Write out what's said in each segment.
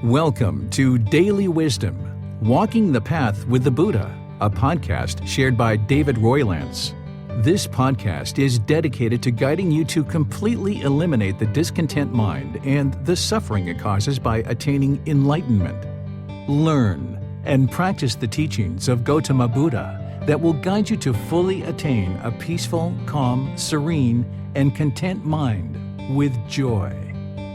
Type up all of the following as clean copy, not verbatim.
Welcome to Daily Wisdom, Walking the Path with the Buddha, a podcast shared by David Roylance. This podcast is dedicated to guiding you to completely eliminate the discontent mind and the suffering it causes by attaining enlightenment. Learn and practice the teachings of Gautama Buddha that will guide you to fully attain a peaceful, calm, serene, and content mind with joy.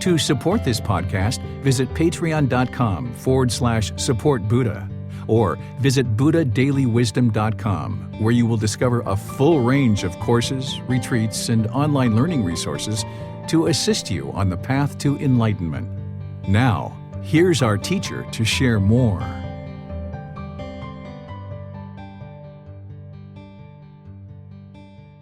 To support this podcast, visit patreon.com/support Buddha or visit buddhadailywisdom.com, where you will discover a full range of courses, retreats, and online learning resources to assist you on the path to enlightenment. Now, here's our teacher to share more.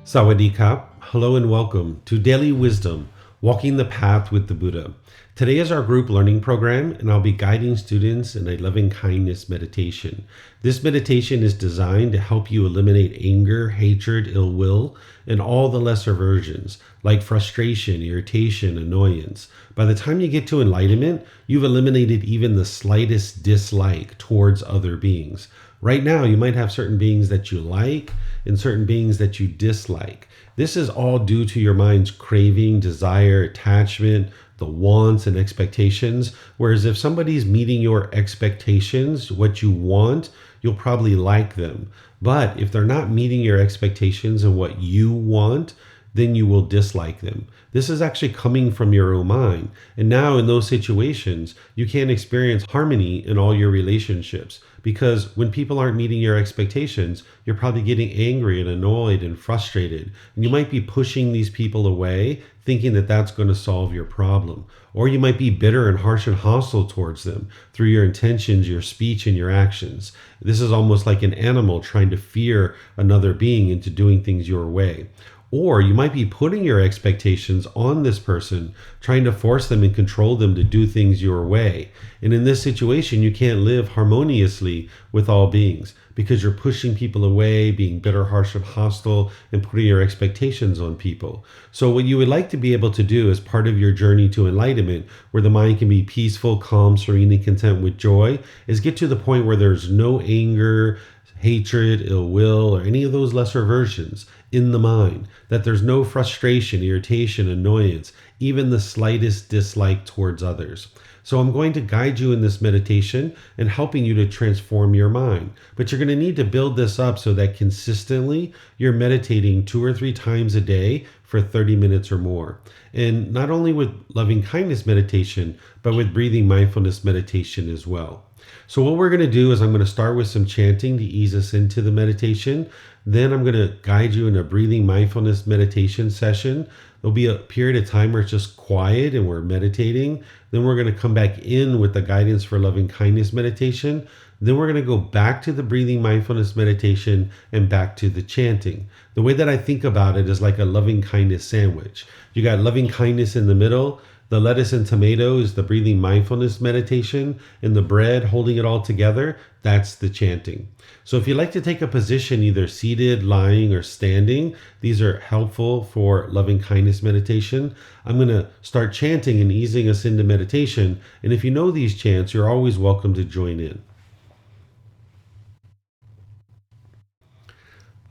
Sawadee Kap. Hello and welcome to Daily Wisdom, Walking the Path with the Buddha. Today is our group learning program, and I'll be guiding students in a loving kindness meditation. This meditation is designed to help you eliminate anger, hatred, ill will, and all the lesser versions, like frustration, irritation, annoyance. By the time you get to enlightenment, you've eliminated even the slightest dislike towards other beings. Right now, you might have certain beings that you like and certain beings that you dislike. This is all due to your mind's craving, desire, attachment, the wants and expectations. Whereas if somebody's meeting your expectations, what you want, you'll probably like them. But if they're not meeting your expectations and what you want, then you will dislike them. This is actually coming from your own mind. And now in those situations, you can't experience harmony in all your relationships, because when people aren't meeting your expectations, you're probably getting angry and annoyed and frustrated. And you might be pushing these people away, thinking that that's going to solve your problem. Or you might be bitter and harsh and hostile towards them through your intentions, your speech, and your actions. This is almost like an animal trying to fear another being into doing things your way. Or you might be putting your expectations on this person, trying to force them and control them to do things your way. And in this situation, you can't live harmoniously with all beings because you're pushing people away, being bitter, harsh, and hostile, and putting your expectations on people. So what you would like to be able to do as part of your journey to enlightenment, where the mind can be peaceful, calm, serene, and content with joy, is get to the point where there's no anger, hatred, ill will, or any of those lesser versions in the mind, that there's no frustration, irritation, annoyance, even the slightest dislike towards others. So I'm going to guide you in this meditation and helping you to transform your mind. But you're going to need to build this up so that consistently you're meditating 2 or 3 times a day for 30 minutes or more. And not only with loving kindness meditation, but with breathing mindfulness meditation as well. So what we're going to do is I'm going to start with some chanting to ease us into the meditation. Then I'm going to guide you in a breathing mindfulness meditation session. There'll be a period of time where it's just quiet and we're meditating. Then we're going to come back in with the guidance for loving kindness meditation. Then we're going to go back to the breathing mindfulness meditation and back to the chanting. The way that I think about it is like a loving kindness sandwich. You got loving kindness in the middle. The lettuce and tomato is the breathing mindfulness meditation, and the bread holding it all together, that's the chanting. So if you like to take a position, either seated, lying, or standing, these are helpful for loving kindness meditation. I'm going to start chanting and easing us into meditation. And if you know these chants, you're always welcome to join in.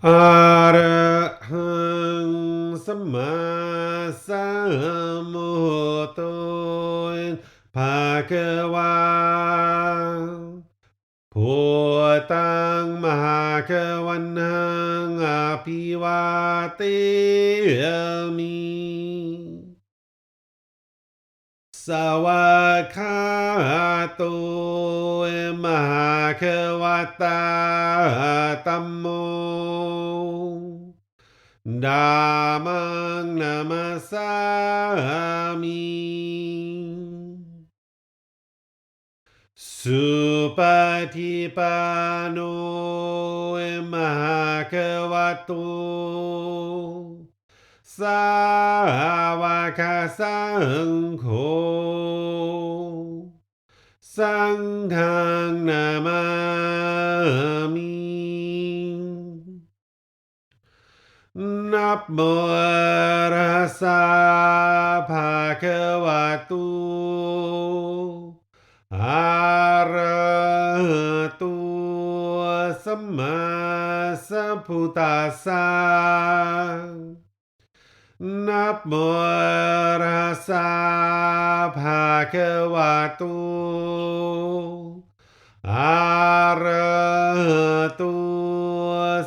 Arahang Samma Sambuddho Bhagava Bhutang Mahakavanang Apivateyami Sawakato Mahakavata Tammo Dhammang Namasami Supatipano Mahakavato Sāvaka Saṅkho Saṅghang Namami Namo Rasa Bhagavato Arahato Samma Sambuddhassa. Namo Tassa Bhagavato Arahato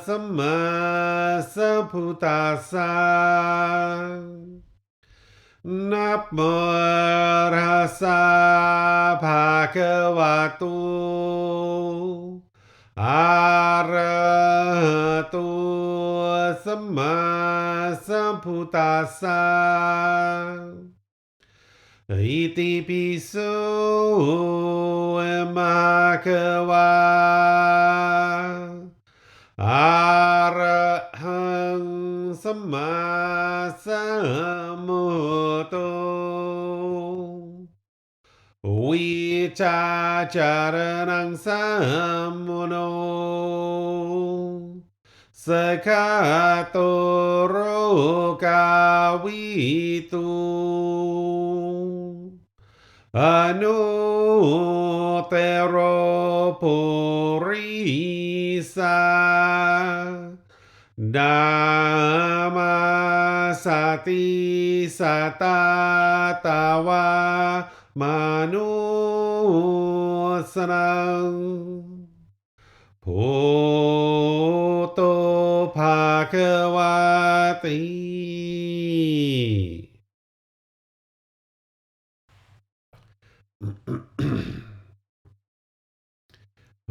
Samma Sambuddhassa. Namo Tassa Bhagavato Arahato Samma Sambuddhassa. Iti piso Bhagava Arahang Samma Sambuddho Vichacharanang Sammuno Sakato Rokavitu Anutero Purisa Dhamma Sati Satatawa Manusarang Poto Bhagavati.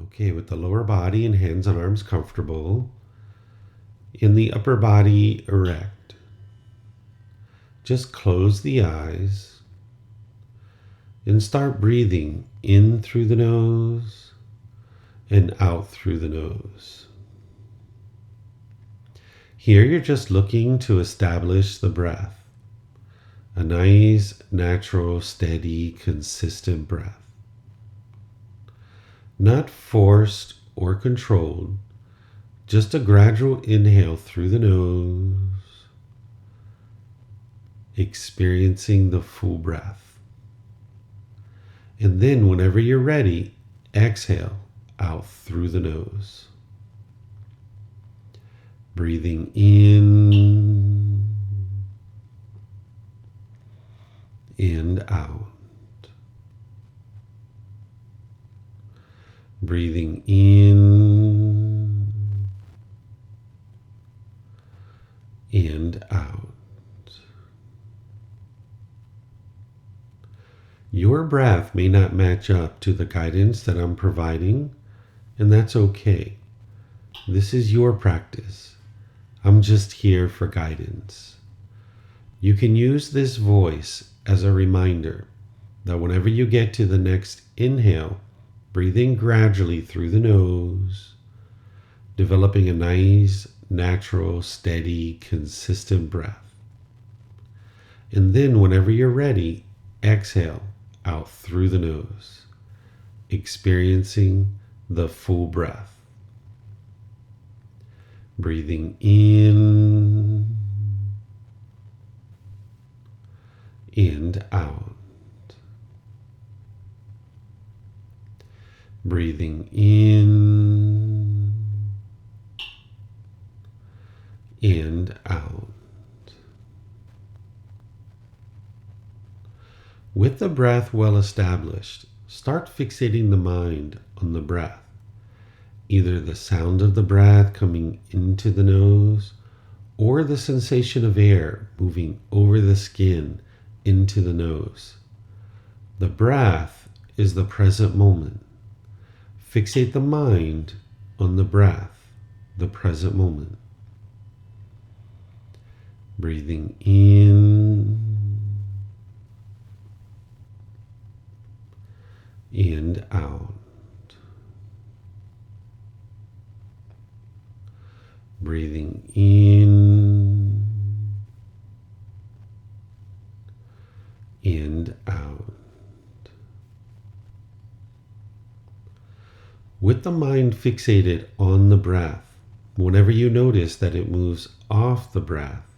Okay, with the lower body and hands and arms comfortable, in the upper body erect. Just close the eyes and start breathing in through the nose and out through the nose. Here you're just looking to establish the breath, a nice, natural, steady, consistent breath. Not forced or controlled, just a gradual inhale through the nose, experiencing the full breath. And then whenever you're ready, exhale out through the nose. Breathing in and out. Breathing in and out. Your breath may not match up to the guidance that I'm providing, and that's okay. This is your practice. I'm just here for guidance. You can use this voice as a reminder that whenever you get to the next inhale, breathing gradually through the nose, developing a nice, natural, steady, consistent breath. And then whenever you're ready, exhale out through the nose, experiencing the full breath. Breathing in and out. Breathing in and out. With the breath well established, start fixating the mind on the breath, either the sound of the breath coming into the nose or the sensation of air moving over the skin into the nose. The breath is the present moment. Fixate the mind on the breath, the present moment. Breathing in and out. Breathing in and out. With the mind fixated on the breath, whenever you notice that it moves off the breath,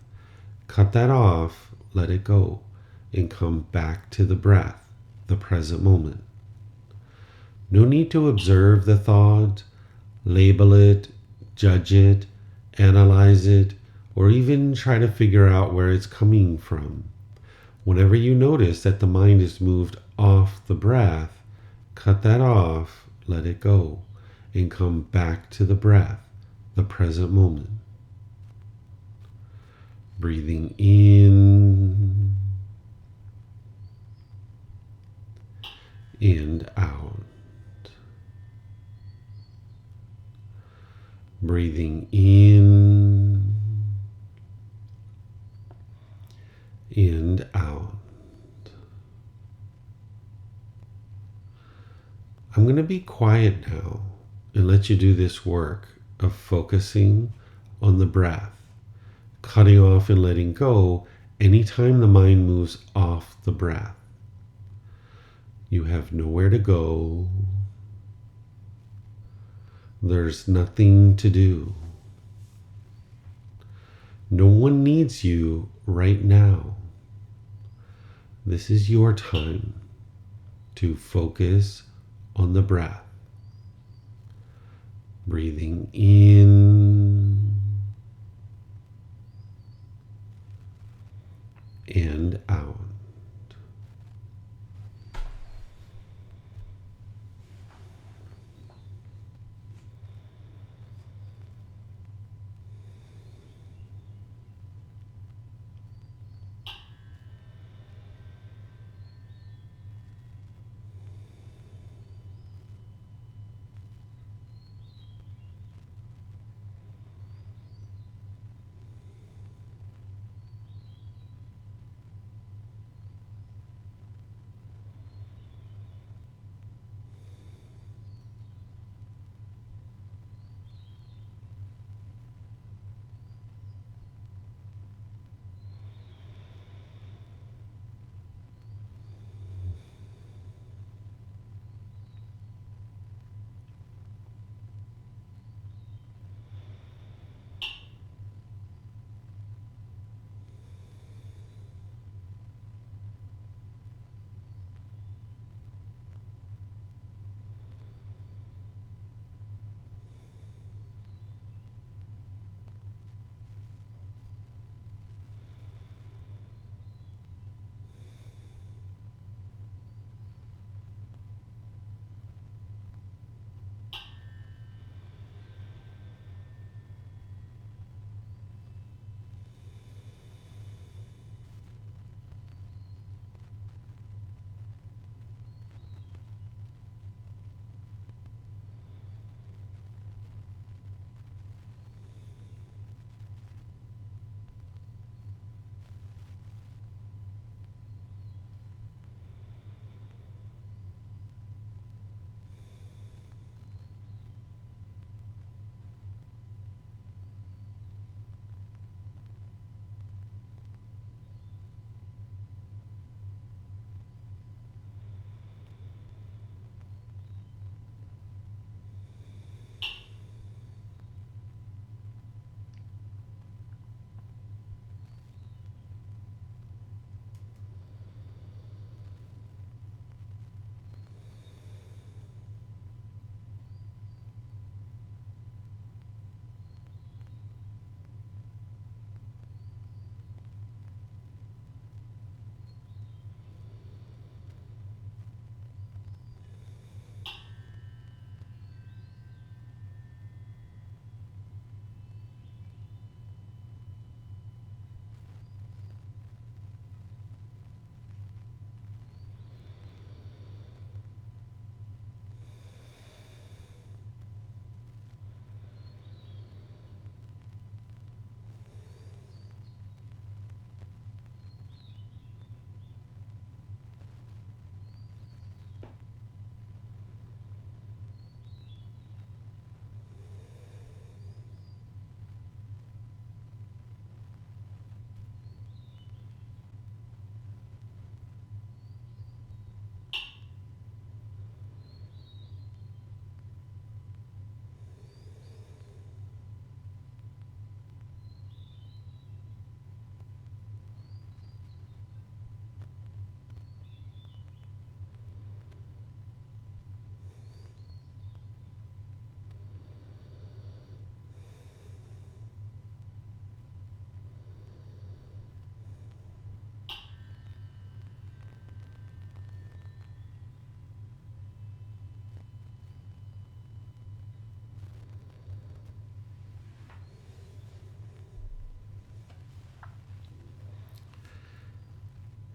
cut that off, let it go, and come back to the breath, the present moment. No need to observe the thought, label it, judge it, analyze it, or even try to figure out where it's coming from. Whenever you notice that the mind is moved off the breath, cut that off, let it go, and come back to the breath, the present moment. Breathing in and out. Breathing in and out. I'm going to be quiet now and let you do this work of focusing on the breath, cutting off and letting go anytime the mind moves off the breath. You have nowhere to go. There's nothing to do. No one needs you right now. This is your time to focus on the breath. Breathing in and out.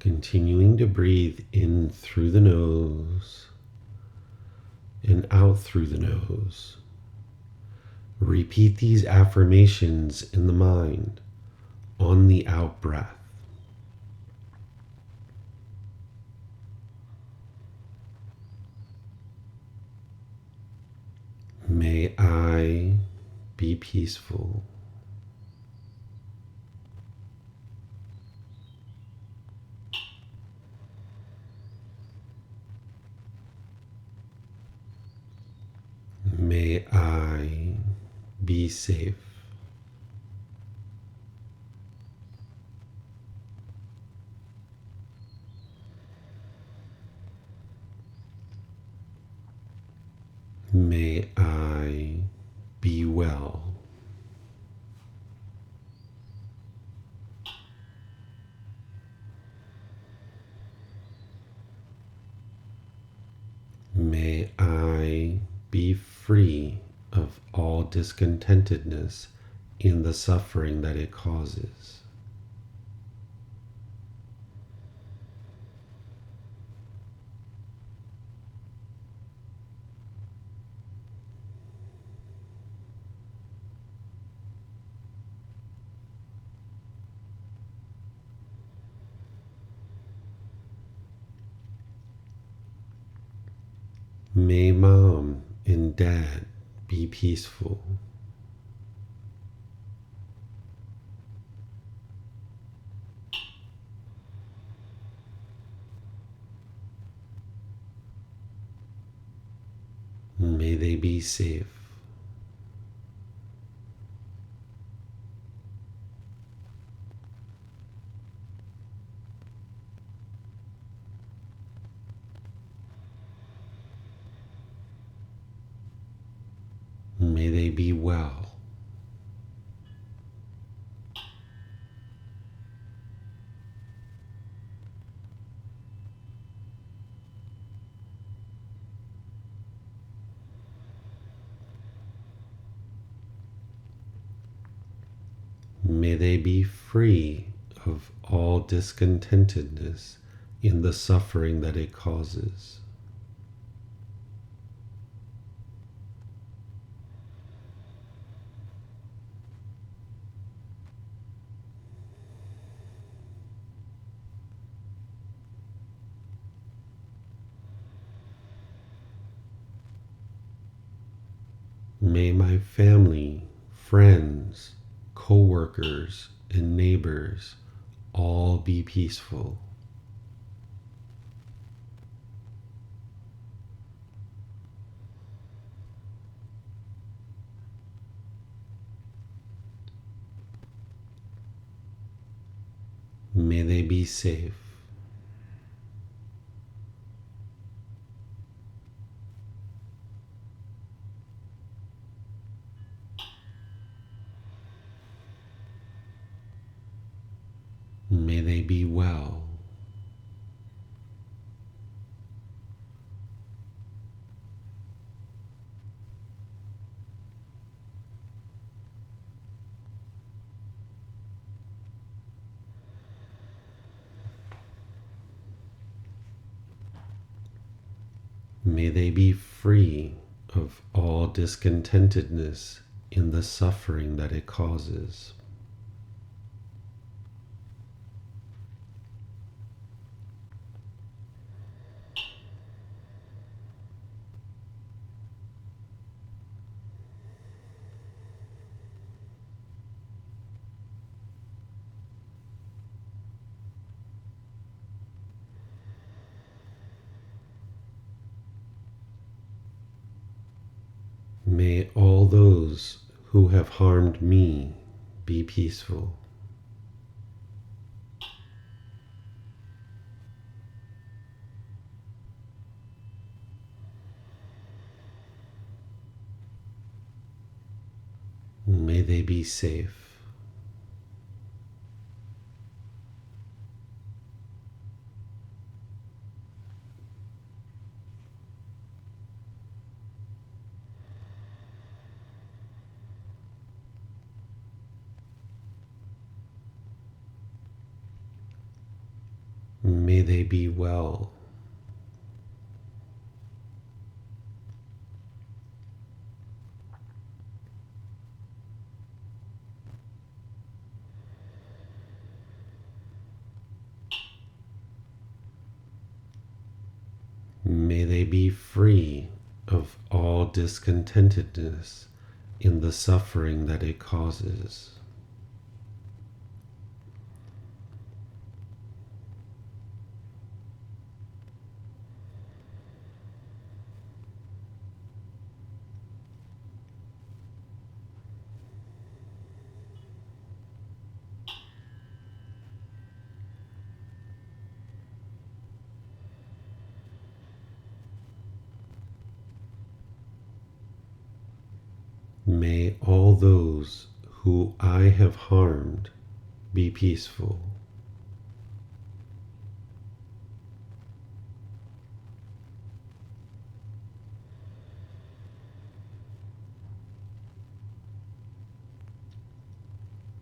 Continuing to breathe in through the nose and out through the nose. Repeat these affirmations in the mind on the out breath. May I be peaceful. May I be safe. May I be well. May I be free of all discontentedness in the suffering that it causes. May mom and dad be peaceful. May they be safe. May they be well. May they be free of all discontentedness in the suffering that it causes. May my family, friends, co-workers, and neighbors all be peaceful. May they be safe. May they be well. May they be free of all discontentedness in the suffering that it causes. May all those who have harmed me be peaceful. May they be safe. May they be well. May they be free of all discontentedness in the suffering that it causes. May all those who I have harmed be peaceful.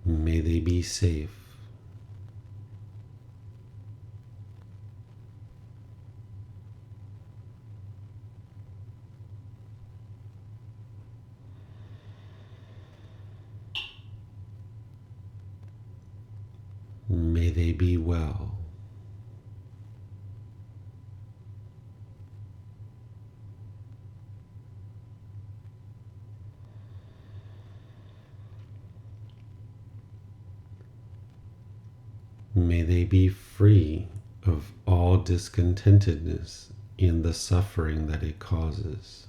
May they be safe. May they be well. May they be free of all discontentedness in the suffering that it causes.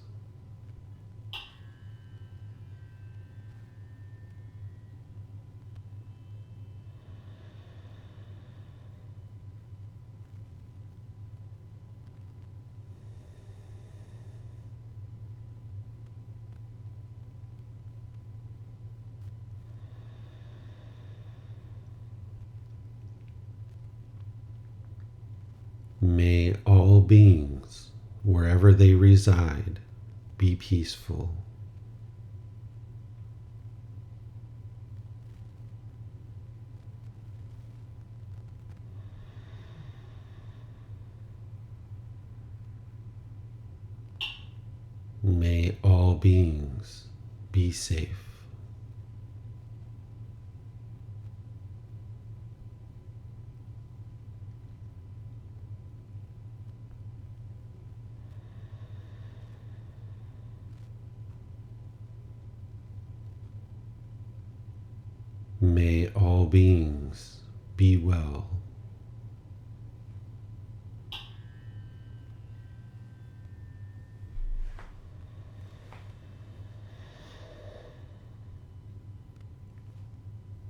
May all beings, wherever they reside, be peaceful. May all beings be safe. May all beings be well.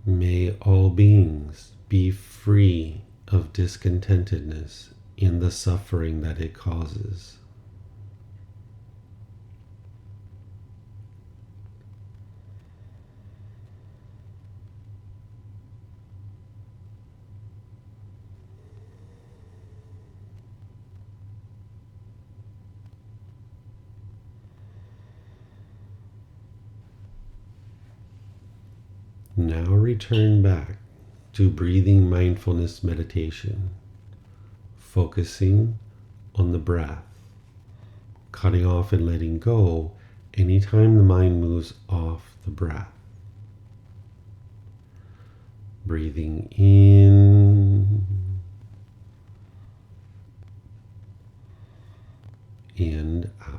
May all beings be free of discontentedness in the suffering that it causes. Now return back to breathing mindfulness meditation, focusing on the breath, cutting off and letting go anytime the mind moves off the breath. Breathing in and out.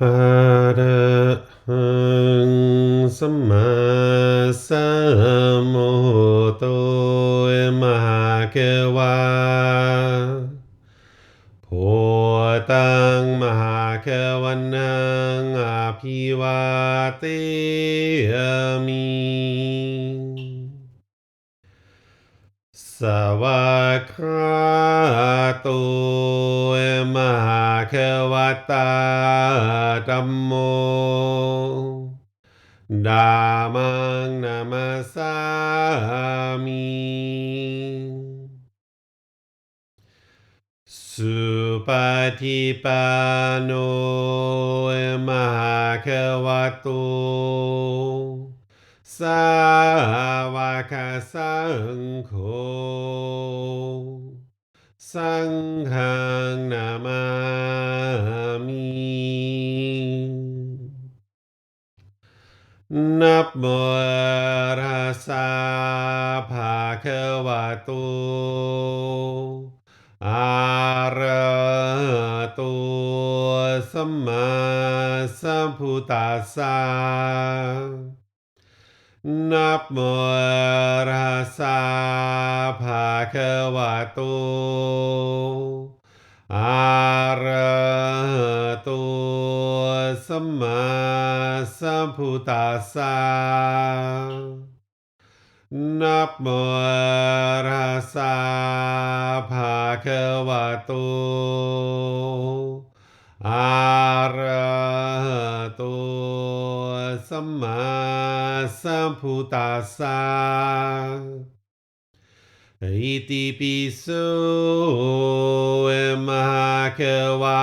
Arahang Samma Sambuddho Mahakeva Potang Mahakavanang Apivateyami Savakato Mahakavata Dhammo Dhammang Namasami Supatipano Mahakavato Savaka Sangho Sanghang Namami Namo Rasa Bhagavato Arahato Samma Sambuddhassa Namo Rasa Bhagavato Arahato Samma Sambuddhassa Namo Rasa Bhagavato Arahato Samma Sambuddhassa Iti piso Mahakeva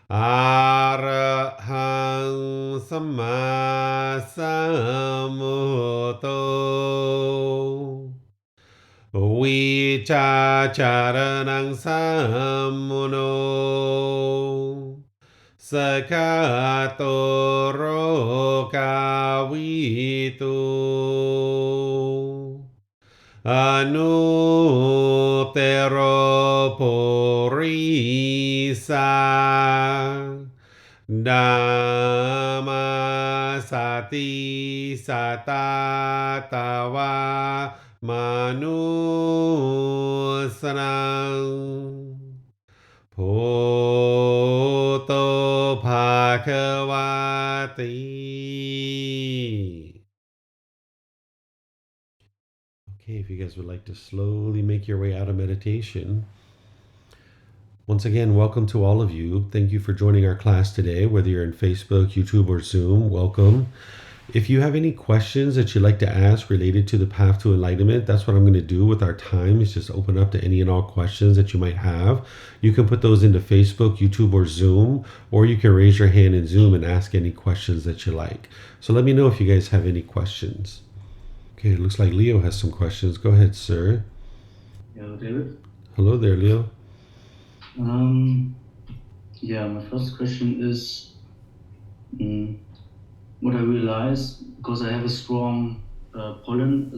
Arahang Samma Sambuddho Vichacharanang Sammuno Sakato Rokavitu Anutero Purisa Dhamma Sati Satatawa Manusarang Poto Bhagavati. Okay, if you guys would like to slowly make your way out of meditation. Once again, welcome to all of you. Thank you for joining our class today, whether you're in Facebook, YouTube, or Zoom. Welcome. If you have any questions that you'd like to ask related to the path to enlightenment, that's what I'm going to do with our time, is just open up to any and all questions that you might have. You can put those into Facebook, YouTube, or Zoom, or you can raise your hand in Zoom and ask any questions that you like. So let me know if you guys have any questions. Okay, it looks like Leo has some questions. Go ahead, sir. Hello, David. Hello there, Leo. My first question is what I realized, because I have a strong pollen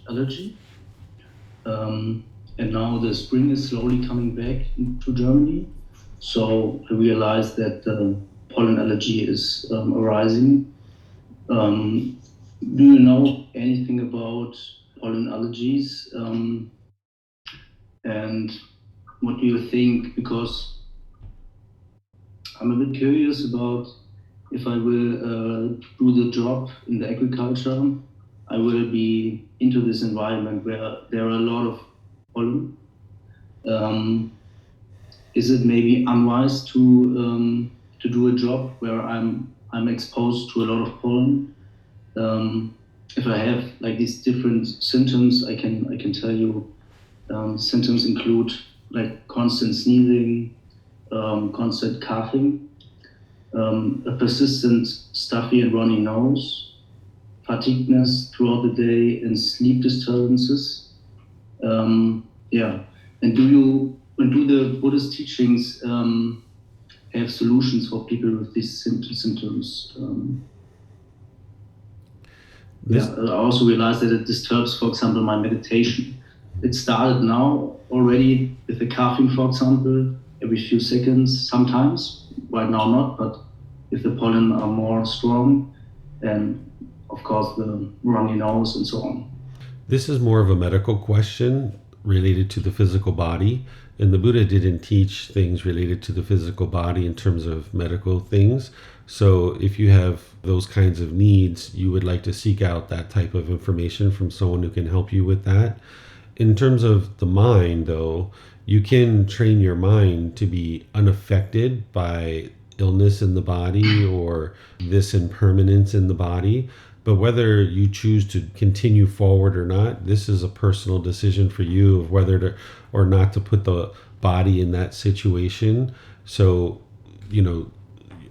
allergy, and now the spring is slowly coming back to Germany. So I realized that the pollen allergy is arising. Do you know anything about pollen allergies? And what do you think? Because I'm a bit curious about if I will do the job in the agriculture, I will be into this environment where there are a lot of pollen. Is it maybe unwise to do a job where I'm exposed to a lot of pollen? If I have like these different symptoms, I can tell you. Symptoms include like constant sneezing, constant coughing, a persistent stuffy and runny nose, fatigueness throughout the day, and sleep disturbances. And do the Buddhist teachings have solutions for people with these symptoms? I also realized that it disturbs, for example, my meditation. It started now already with the coughing, for example. every few seconds, sometimes, right now not, but if the pollen are more strong, and of course the runny nose and so on. This is more of a medical question related to the physical body. And the Buddha didn't teach things related to the physical body in terms of medical things. So if you have those kinds of needs, you would like to seek out that type of information from someone who can help you with that. In terms of the mind, though, you can train your mind to be unaffected by illness in the body or this impermanence in the body. But whether you choose to continue forward or not, this is a personal decision for you of whether to or not to put the body in that situation. So,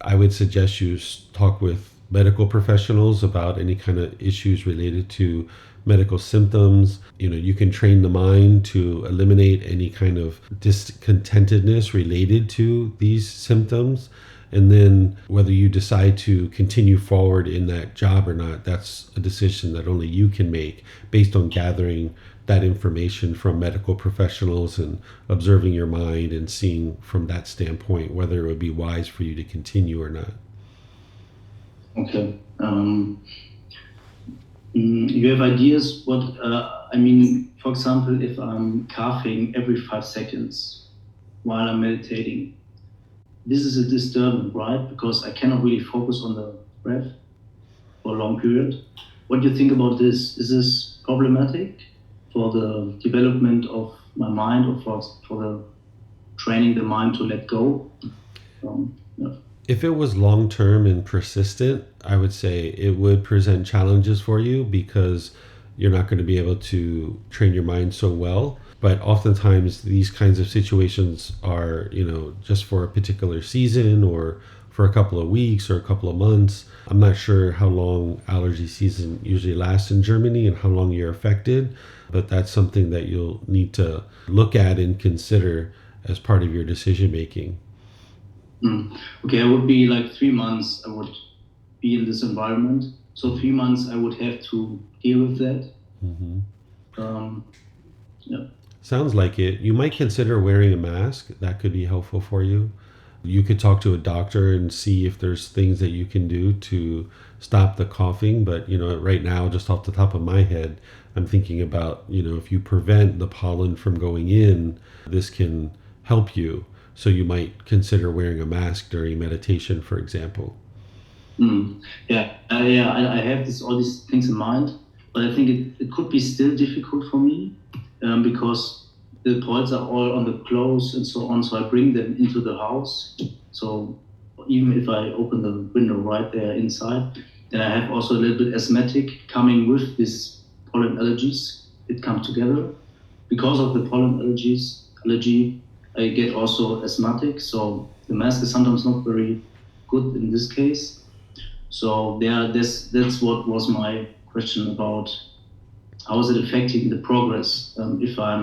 I would suggest you talk with medical professionals about any kind of issues related to medical symptoms. You can train the mind to eliminate any kind of discontentedness related to these symptoms. And then whether you decide to continue forward in that job or not, that's a decision that only you can make based on gathering that information from medical professionals and observing your mind and seeing from that standpoint whether it would be wise for you to continue or not. Okay. You have ideas what, for example, if I'm coughing every 5 seconds while I'm meditating, this is a disturbance, right? Because I cannot really focus on the breath for a long period. What do you think about this? Is this problematic for the development of my mind or for the training the mind to let go? Yeah. If it was long-term and persistent, I would say it would present challenges for you because you're not going to be able to train your mind so well. But oftentimes these kinds of situations are, just for a particular season or for a couple of weeks or a couple of months. I'm not sure how long allergy season usually lasts in Germany and how long you're affected, but that's something that you'll need to look at and consider as part of your decision making. Okay, it would be like 3 months I would be in this environment. So 3 months I would have to deal with that. Mm-hmm. Yeah. Sounds like it. You might consider wearing a mask. That could be helpful for you. You could talk to a doctor and see if there's things that you can do to stop the coughing. But, right now, just off the top of my head, I'm thinking about, if you prevent the pollen from going in, this can help you. So you might consider wearing a mask during meditation, for example. Yeah, I have all these things in mind, but I think it could be still difficult for me because the poils are all on the clothes and so on. So I bring them into the house. So even if I open the window right there inside, then I have also a little bit asthmatic coming with this pollen allergies. It comes together. Because of the pollen allergy, I get also asthmatic. So the mask is sometimes not very good in this case. So that's what was my question about how is it affecting the progress if I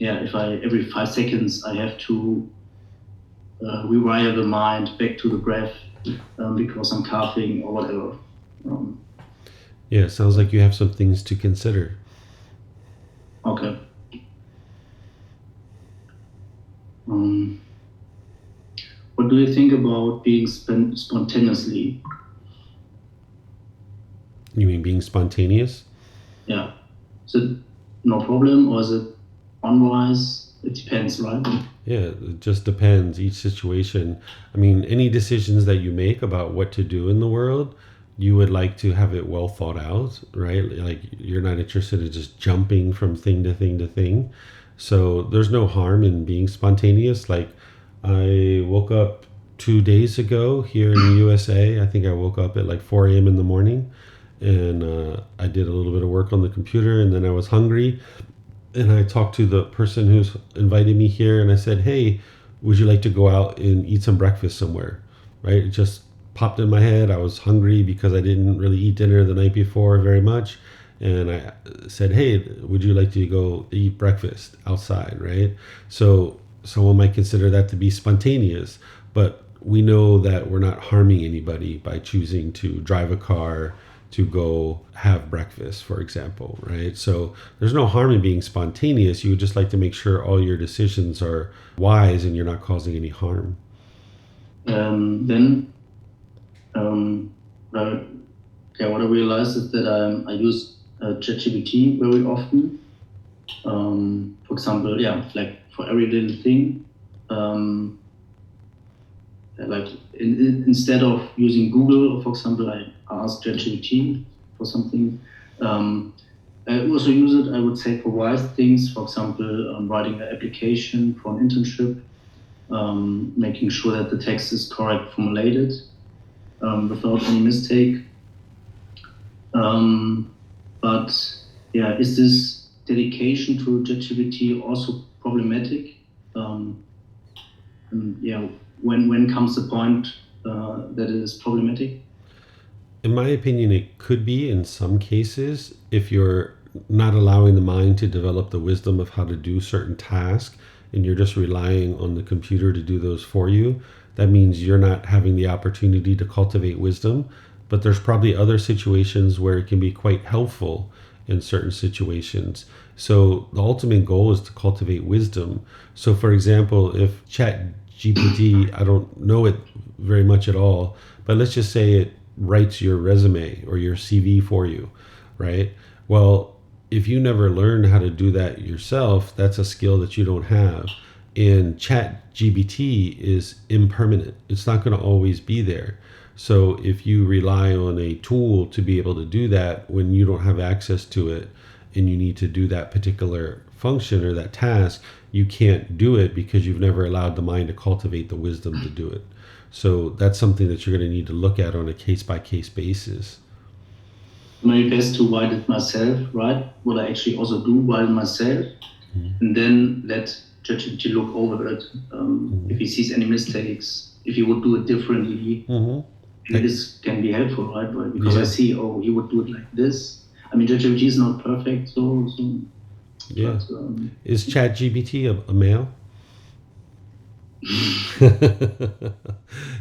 every 5 seconds I have to rewire the mind back to the breath because I'm coughing or whatever. Yeah, it sounds like you have some things to consider. Okay. What do you think about being spontaneously? You mean being spontaneous? Yeah. Is it no problem or is it unwise? It depends, right? Yeah, it just depends. Each situation. I mean, any decisions that you make about what to do in the world, you would like to have it well thought out, right? Like you're not interested in just jumping from thing to thing to thing. So there's no harm in being spontaneous. Like I woke up 2 days ago here in the USA. I think I woke up at like 4 a.m. in the morning and I did a little bit of work on the computer and then I was hungry. And I talked to the person who's invited me here and I said, hey, would you like to go out and eat some breakfast somewhere? Right? It just popped in my head. I was hungry because I didn't really eat dinner the night before very much. And I said, hey, would you like to go eat breakfast outside? Right? So someone might consider that to be spontaneous, but we know that we're not harming anybody by choosing to drive a car to go have breakfast, for example, right? So there's no harm in being spontaneous. You would just like to make sure all your decisions are wise and you're not causing any harm. Then, what I realized is that I use ChatGPT very often. For example, like for every little thing. Instead of using Google, for example, I ask ChatGPT for something. I also use it, I would say, for wise things. For example, writing an application for an internship, making sure that the text is correct formulated without any mistake. Is this dedication to ChatGPT also problematic? When comes the point that it is problematic? In my opinion, it could be in some cases if you're not allowing the mind to develop the wisdom of how to do certain tasks and you're just relying on the computer to do those for you. That means you're not having the opportunity to cultivate wisdom. But there's probably other situations where it can be quite helpful in certain situations. So the ultimate goal is to cultivate wisdom. So for example, if ChatGPT, I don't know it very much at all, but let's just say it writes your resume or your CV for you, right? Well, if you never learn how to do that yourself, that's a skill that you don't have. And ChatGPT is impermanent. It's not going to always be there. So if you rely on a tool to be able to do that when you don't have access to it and you need to do that particular function or that task, you can't do it because you've never allowed the mind to cultivate the wisdom to do it. So that's something that you're going to need to look at on a case-by-case basis. My best to write it myself, right? What I actually also do, write it myself, and then let ChatGPT look over it. If he sees any mistakes, if he would do it differently, this can be helpful, right? Because I see, he would do it like this. I mean, ChatGPT is not perfect, so yeah. But, is ChatGPT a male?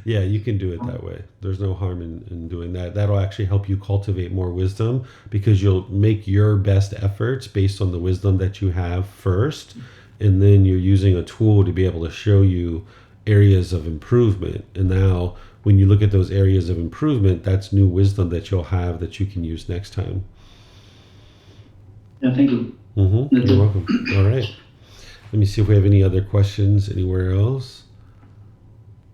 Yeah, you can do it that way. There's no harm in doing that. That'll actually help you cultivate more wisdom because you'll make your best efforts based on the wisdom that you have first, and then you're using a tool to be able to show you areas of improvement. And now when you look at those areas of improvement, that's new wisdom that you'll have that you can use next time. Yeah, thank you. You're welcome. All right. Let me see if we have any other questions anywhere else.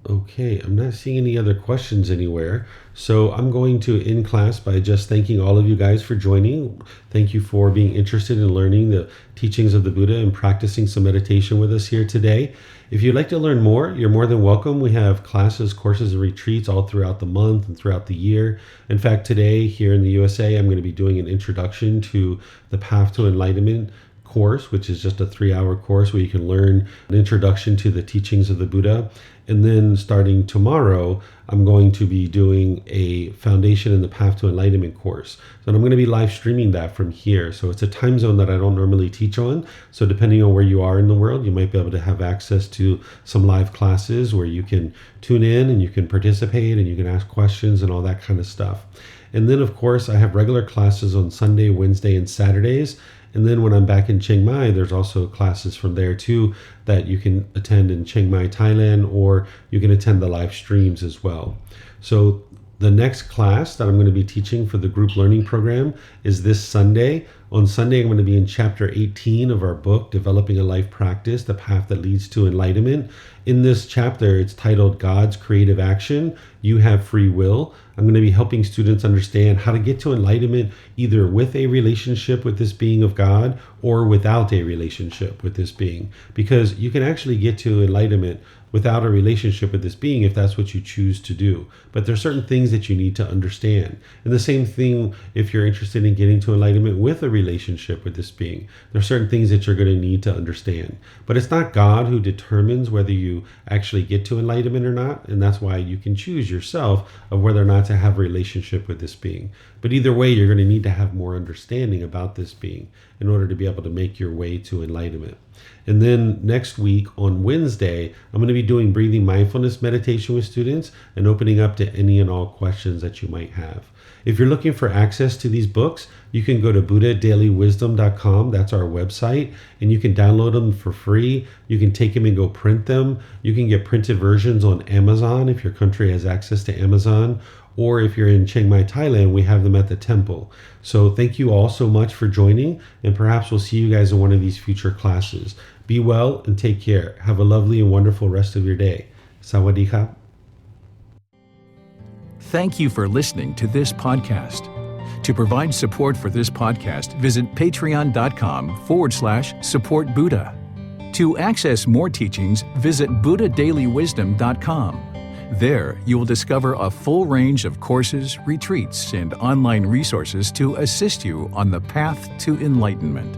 Okay, I'm not seeing any other questions anywhere. So I'm going to end class by just thanking all of you guys for joining. Thank you for being interested in learning the teachings of the Buddha and practicing some meditation with us here today. If you'd like to learn more, you're more than welcome. We have classes, courses, and retreats all throughout the month and throughout the year. In fact, today here in the USA, I'm going to be doing an introduction to the Path to Enlightenment course, which is just a 3-hour course where you can learn an introduction to the teachings of the Buddha. And then starting tomorrow, I'm going to be doing a Foundation in the Path to Enlightenment course. So I'm going to be live streaming that from here. So it's a time zone that I don't normally teach on. So depending on where you are in the world, you might be able to have access to some live classes where you can tune in and you can participate and you can ask questions and all that kind of stuff. And then, of course, I have regular classes on Sunday, Wednesday, and Saturdays. And then when I'm back in Chiang Mai, there's also classes from there too that you can attend in Chiang Mai, Thailand, or you can attend the live streams as well. So the next class that I'm going to be teaching for the group learning program is this Sunday. On Sunday, I'm going to be in chapter 18 of our book, Developing a Life Practice, The Path That Leads to Enlightenment. In this chapter, it's titled God's Creative Action, You Have Free Will. I'm going to be helping students understand how to get to enlightenment either with a relationship with this being of God or without a relationship with this being. Because you can actually get to enlightenment without a relationship with this being if that's what you choose to do. But there's certain things that you need to understand. And the same thing if you're interested in getting to enlightenment with a relationship with this being. There are certain things that you're going to need to understand. But it's not God who determines whether you actually get to enlightenment or not. And that's why you can choose yourself of whether or not to have a relationship with this being. But either way, you're going to need to have more understanding about this being in order to be able to make your way to enlightenment. And then next week on Wednesday, I'm going to be doing breathing mindfulness meditation with students and opening up to any and all questions that you might have. If you're looking for access to these books, you can go to buddhadailywisdom.com. That's our website, and you can download them for free. You can take them and go print them. You can get printed versions on Amazon if your country has access to Amazon, or if you're in Chiang Mai, Thailand, we have them at the temple. So thank you all so much for joining, and perhaps we'll see you guys in one of these future classes. Be well and take care. Have a lovely and wonderful rest of your day. Sawadee krap. Thank you for listening to this podcast. To provide support for this podcast, visit patreon.com/support Buddha. To access more teachings, visit buddhadailywisdom.com. There, you will discover a full range of courses, retreats, and online resources to assist you on the path to enlightenment.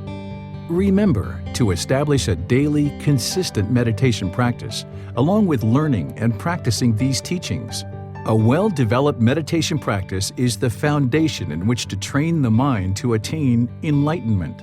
Remember to establish a daily, consistent meditation practice, along with learning and practicing these teachings. A well-developed meditation practice is the foundation in which to train the mind to attain enlightenment.